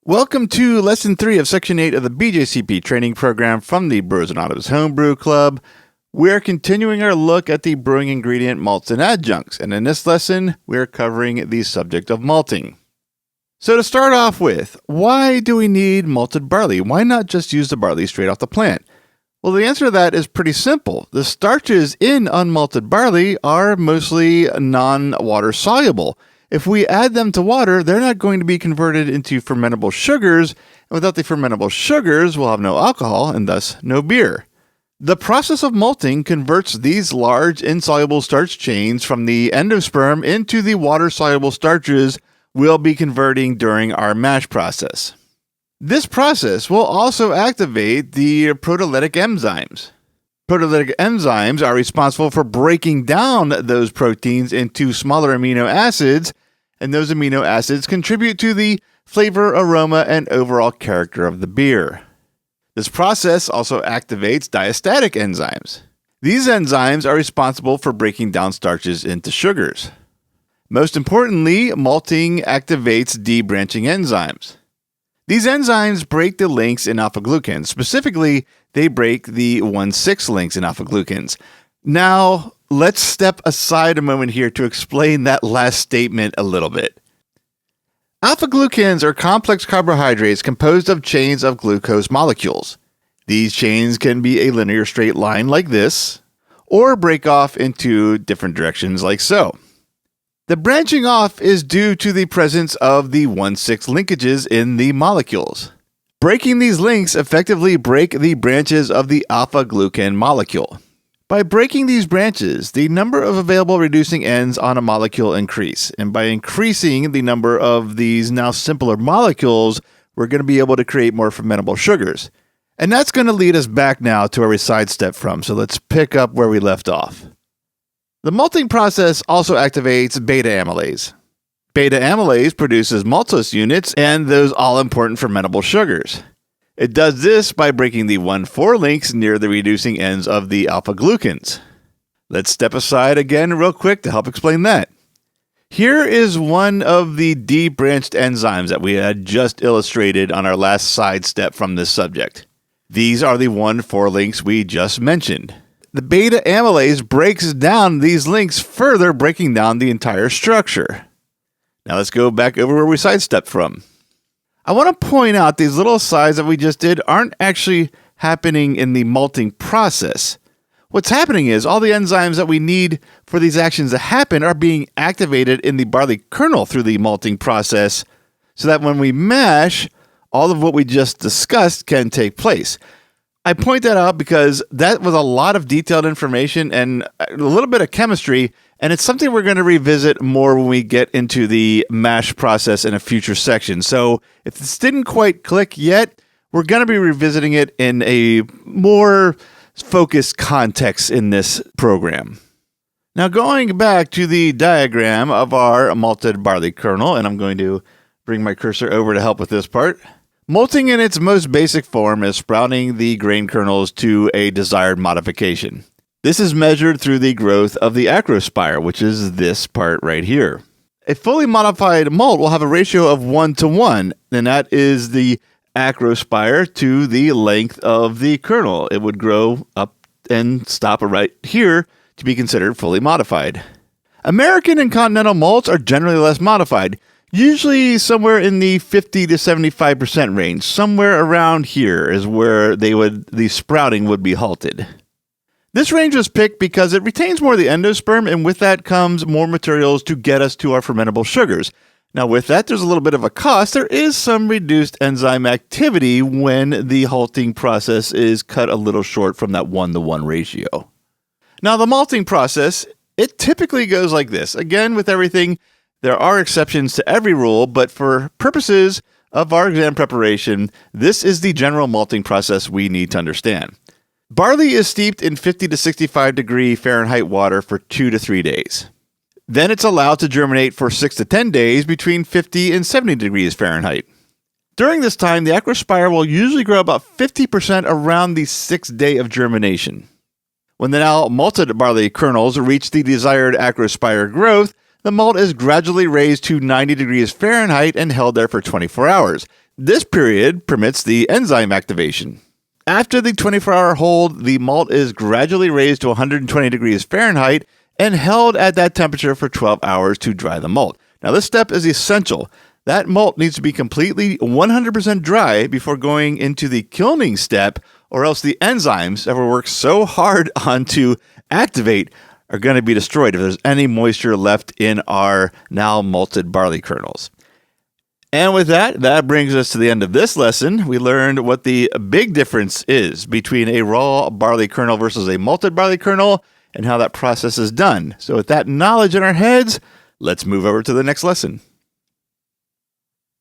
Welcome to Lesson 3 of Section 8 of the BJCP training program from the Bros Anonymous Homebrew Club. We're continuing our look at the brewing ingredient malts and adjuncts, and in this lesson, we're covering the subject of malting. So to start off with, why do we need malted barley? Why not just use the barley straight off the plant? Well, the answer to that is pretty simple. The starches in unmalted barley are mostly non-water soluble. If we add them to water, they're not going to be converted into fermentable sugars, and without the fermentable sugars, we'll have no alcohol and thus no beer. The process of malting converts these large insoluble starch chains from the endosperm into the water-soluble starches we'll be converting during our mash process. This process will also activate the proteolytic enzymes. Proteolytic enzymes are responsible for breaking down those proteins into smaller amino acids, and those amino acids contribute to the flavor, aroma, and overall character of the beer. This process also activates diastatic enzymes. These enzymes are responsible for breaking down starches into sugars. Most importantly, malting activates debranching enzymes. These enzymes break the links in alpha-glucans. Specifically, they break the 1,6 links in alpha-glucans. Now, let's step aside a moment here to explain that last statement a little bit. Alpha-glucans are complex carbohydrates composed of chains of glucose molecules. These chains can be a linear straight line like this, or break off into different directions like so. The branching off is due to the presence of the 1,6 linkages in the molecules. Breaking these links effectively break the branches of the alpha-glucan molecule. By breaking these branches, the number of available reducing ends on a molecule increase, and by increasing the number of these now simpler molecules, we're going to be able to create more fermentable sugars. And that's going to lead us back now to where we sidestep from, so let's pick up where we left off. The malting process also activates beta amylase. Beta amylase produces maltose units and those all-important fermentable sugars. It does this by breaking the 1,4 links near the reducing ends of the alpha-glucans. Let's step aside again real quick to help explain that. Here is one of the debranched enzymes that we had just illustrated on our last sidestep from this subject. These are the 1,4 links we just mentioned. The beta amylase breaks down these links, further breaking down the entire structure. Now let's go back over where we sidestepped from. I want to point out these little asides that we just did aren't actually happening in the malting process. What's happening is all the enzymes that we need for these actions to happen are being activated in the barley kernel through the malting process, so that when we mash, all of what we just discussed can take place. I point that out because that was a lot of detailed information and a little bit of chemistry, and it's something we're going to revisit more when we get into the mash process in a future section. So if this didn't quite click yet, we're going to be revisiting it in a more focused context in this program. Now going back to the diagram of our malted barley kernel, and I'm going to bring my cursor over to help with this part. Malting in its most basic form is sprouting the grain kernels to a desired modification. This is measured through the growth of the acrospire, which is this part right here. A fully modified malt will have a ratio of 1:1, and that is the acrospire to the length of the kernel. It would grow up and stop right here to be considered fully modified. American and continental malts are generally less modified. Usually somewhere in the 50 to 75% range. Somewhere around here is where the sprouting would be halted. This range was picked because it retains more of the endosperm, and with that comes more materials to get us to our fermentable sugars. Now with that, there's a little bit of a cost. There is some reduced enzyme activity when the halting process is cut a little short from that 1:1 ratio. Now the malting process, it typically goes like this. Again, with everything, there are exceptions to every rule, but for purposes of our exam preparation, this is the general malting process we need to understand. Barley is steeped in 50 to 65 degree Fahrenheit water for 2 to 3 days. Then it's allowed to germinate for 6 to 10 days between 50 and 70 degrees Fahrenheit. During this time, the acrospire will usually grow about 50% around the 6th day of germination. When the now malted barley kernels reach the desired acrospire growth, the malt is gradually raised to 90 degrees Fahrenheit and held there for 24 hours. This period permits the enzyme activation. After the 24-hour hold, the malt is gradually raised to 120 degrees Fahrenheit and held at that temperature for 12 hours to dry the malt. Now, this step is essential. That malt needs to be completely 100% dry before going into the kilning step, or else the enzymes that we worked so hard on to activate are going to be destroyed if there's any moisture left in our now malted barley kernels. And with that brings us to the end of this lesson. We learned what the big difference is between a raw barley kernel versus a malted barley kernel and how that process is done. So with that knowledge in our heads, let's move over to the next lesson.